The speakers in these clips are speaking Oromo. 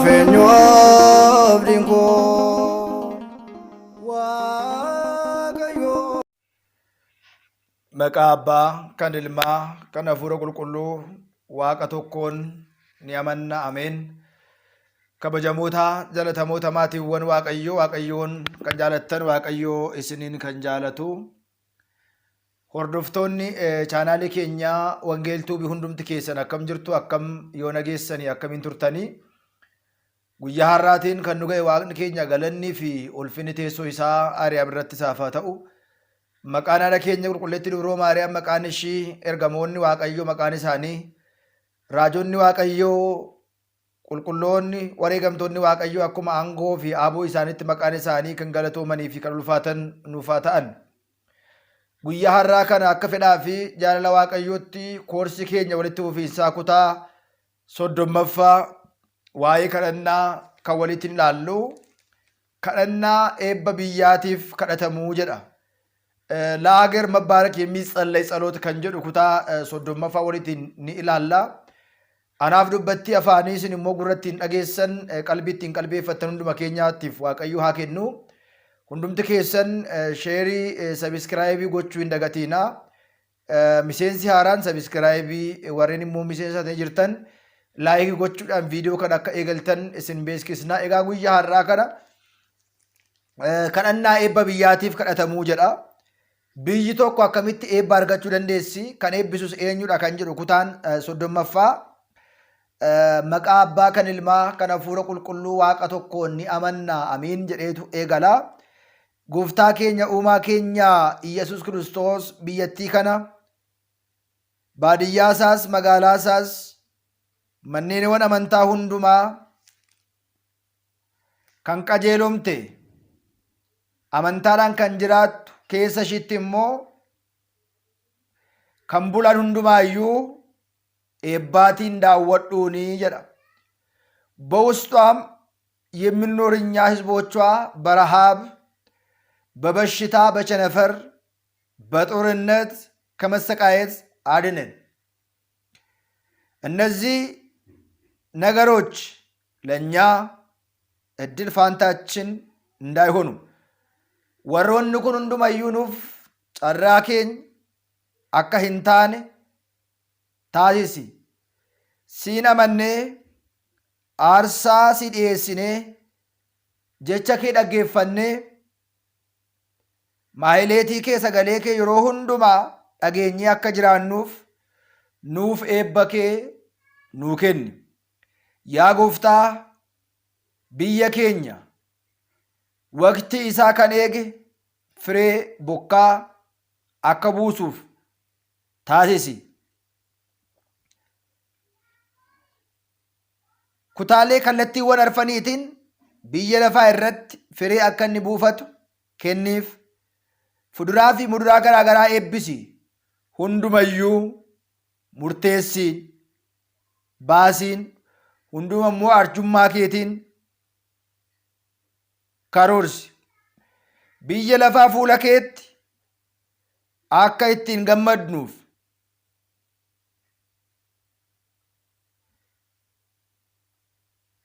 Feenyoof dinkoo waaqayyoo. Maqaa Abbaa, kan Ilmaa, kan Hafuura Qulqulluu, Waaqa tokkoon ni amanna. Ameen. Kabajamoota jalatamoota maatiiwwan Waaqayyoon kan jaalattan, Waaqayyoo isiniin kan jaalatu. Hordoftoonni chaanaalii keenyaa Wangeeltuu hundumti keessan akkam jirtu, akkam yoo nageessanii, akkamiin turtanii. Guyyaa har'aatiin kan nu ga'e Waaqni keenya galannii fi ulfinni teessoo isaa Ariyaam irratti isaaf haa ta'u. Maqaan haadha keenya qulqulleettii Dubroo Maariyaam, maqaan ishii, ergamoonni Waaqayyoo maqaan isaanii, raajonni Waaqayyoo, qulqulloonni, wareegamtoonni Waaqayyoo akkuma aangoo fi aaboo isaaniitti maqaan isaanii kan galatoomanii fi kan ulfaatan nuuf haa ta'an. Guyyaa har'aa kana akka fedhaa fi jaalala Waaqayyootti koorsi keenya walitti fufiinsaa kutaa 30ffaa waa'ee kadhannaa kan walitti ilaallu, kadhannaa eebba biyyaatiif kadhatamuu jedha. ለሀገር መባረክ የሚጸለይ ጸሎት kan jedhu kutaa 30ffaa walitiin ni ilaalla. Anaaf dubbatti afaaniisin immoo gurratti hin dhageessan, qalbiitti hin qalbeeffattan hunduma keenyaatiif Waaqayyo haa kennu. Hundumti keessan sheerii sabiskiraayibii gochuu hin dagatiina. Miseensi haaraan sabiskiraayibii, warreen immoo miseensa ta'e jirtan laayikii gochuudhaan viidiyoo kan akka eegaltan isin beeksisna. Egaa guyyaa har'aa kana kadhannaa eebba biyyaatiif kadhatamuu jedha. Biyyi tokko akkamitti eebba argachuu dandeessi? Kan eebbisus eenyudha kan jedhu kutaan 30ffaa. Maqaa Abbaa, kan Ilmaa, kan Hafuura Qulqulluu Waaqa tokkoon ni amanna. Amiin jedheetu eegala. Gooftaa keenya uumaa keenya Iyyasuus Kiristoos biyyattii kana, baadiyyaasaas magaalaasaas, manneewwan amantaa hundumaa kan qajeelomte, amantaadhaan kan jiraattu, keessa ishiitti immoo kan bulan hundumaayyuu eebbaatiin daawwadhuuni jedha. በውስጧም የሚኖር እኛ ሕዝቦቿ በረሃብ፣ በበሽታ፣ በቸነፈር፣ በጦርነት ከመሰቃየት አድነን። እነዚህ ነገሮች ለእኛ እድል ፋንታችን እንዳይሆኑ warroonni kun hundumayyuu nuuf carraa keenya akka hin taane taasisi. Siin amannee aarsaa si dhiyeessinee jecha kee dhaggeeffannee maahileetii kee, sagalee kee yeroo hundumaa dhageenyee akka jiraannuuf nuuf eebba kee nuu kenni. Yaa Gooftaa, biyya keenya waqtii isaa kan eege firee bokkaa akka buusuuf taasisi. Kutaalee kallattiiwwan arfaniitiin biyya lafaa irratti firee akka inni buufatu kenniif. Fuduraa fi muduraa garaagaraa eebbisi. Hundumayyuu murteessiin, baasiin, hunduma immoo arjummaa keetiin karoorsi. Biyya lafaa fuula keetti akka ittiin gammadnuuf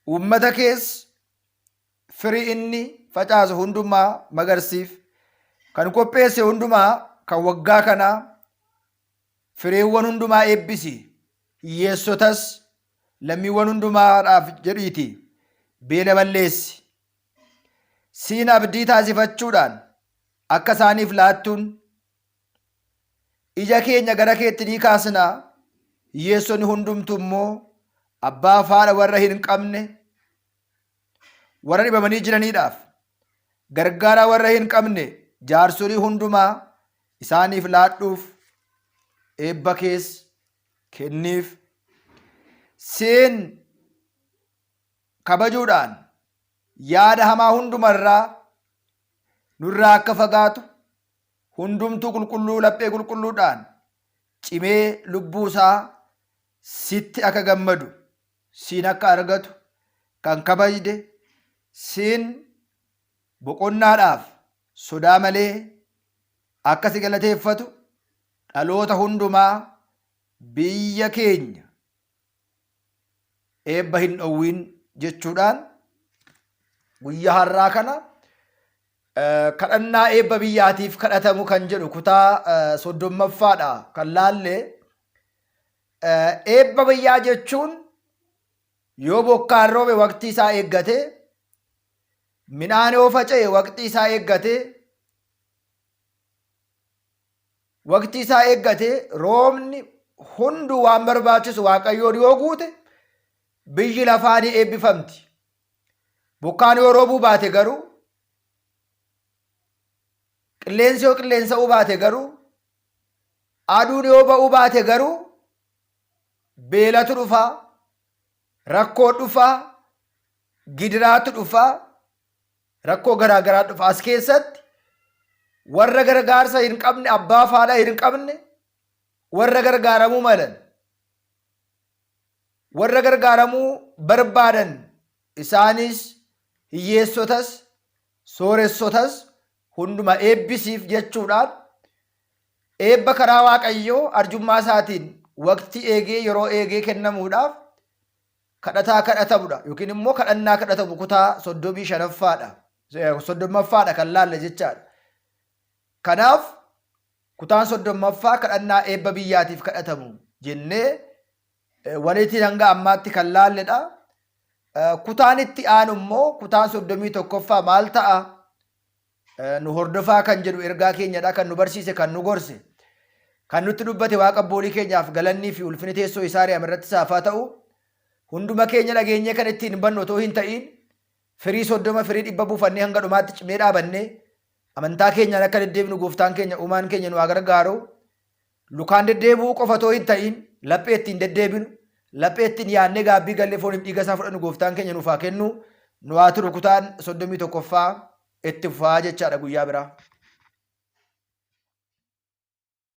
uummata kees firii inni facaasu hundumaa magarsiif. Kan qopheesse hundumaa kan waggaa kanaa fireewwan hundumaa eebbisi. Hiyyeessotas lammiiwwan hundumaadhaaf jedhiiti beela balleessi. Siin abdii taasifachuudhaan akka isaaniif laattuun ija keenya gara keetti ni kaasnaa. Hiyyeessonni hundumtu immoo abbaa fi haadha warra hin qabne, warra dhibamanii jiraniidhaaf gargaaraa warra hin qabne, jaarsolii hundumaa isaaniif laadhuuf eebba kees kenniif. Siin kabajuudhaan yaada hamaa hundumarraa nurraa akka fagaatu, hundumtuu qulqulluu laphee qulqulluudhaan cimee lubbuu isaa sitti akka gammadu, siin akka argatu kan kabajde, siin boqonnaadhaaf sodaa malee akka si galateeffatu dhaloota hundumaa biyya keenya eebba hin dhowwiin jechuudhaan guyyaa har'aa kana kadhannaa eebba biyyaatiif kadhatamu kan jedhu kutaa 30ffaadha kan laalle. Eebba biyyaa jechuun yoo bokkaan roobe waqtii isaa eeggate, midhaan yoo faca'e waqtii isaa eeggate, roobni hundu waan barbaachisu waaqayyoon yoo guute biyyi lafaa ni eebbifamti. Bokkaan yoo roobuu baate garuu, qilleensi yoo qilleensa'uu baate garuu, aduun yoo ba'uu baate garuu beelatu dhufaa, rakkoo dhufaa, gidiraatu dhufaa, rakkoo garaagaraa dhufaa. As keessatti warra gargaarsa hin qabne, abbaa faadha hin qabne, warra gargaaramuu malan, warra gargaaramuu barbaadan isaanis hiyyeessotas sooressotas hunduma eebbisiif jechuudhaan eebba karaa waaqayyoo arjummaa isaatiin waqtii eegee yeroo eegee kennamuudhaaf kadhataa kadhatamudha yookiin immoo kadhannaa kadhatamu kutaa 30ffaadha kan laalle jechaadha. Kanaaf kutaan 30ffaa kadhannaa eebba biyyaatiif kadhatamu jennee walitti hanga ammaatti kan laalledha. Kutaan itti aanu immoo kutaan 31ffaa maal ta'a? Nu hordofaa kan jedhu ergaa keenyadha, kan nu barsiise, kan nu gorse, kan nutti dubbate waaqa abboolii keenyaaf galannii fi ulfinni teessoo isaa ari'ame irratti isaaf haa ta'u. Hunduma keenya dhageenye kan ittiin bannu otoo hin ta'in firii 30 firii 100 buufannee hanga dhumaatti cimee dhaabannee amantaa keenyaan akka deddeebinu gooftaan keenya uumaan keenya nu haa gargaaru. Lukaan deddeebi'uu qofa otoo hin ta'in laphee ittiin deddeebinu, laphee ittiin yaadnee gaabbii gallee fooniif dhiiga isaa fudhannu gooftaan keenya nuuf haa kennu. Nu haa turu kutaan 31ffaa itti fufaa jechaadha guyyaa biraa.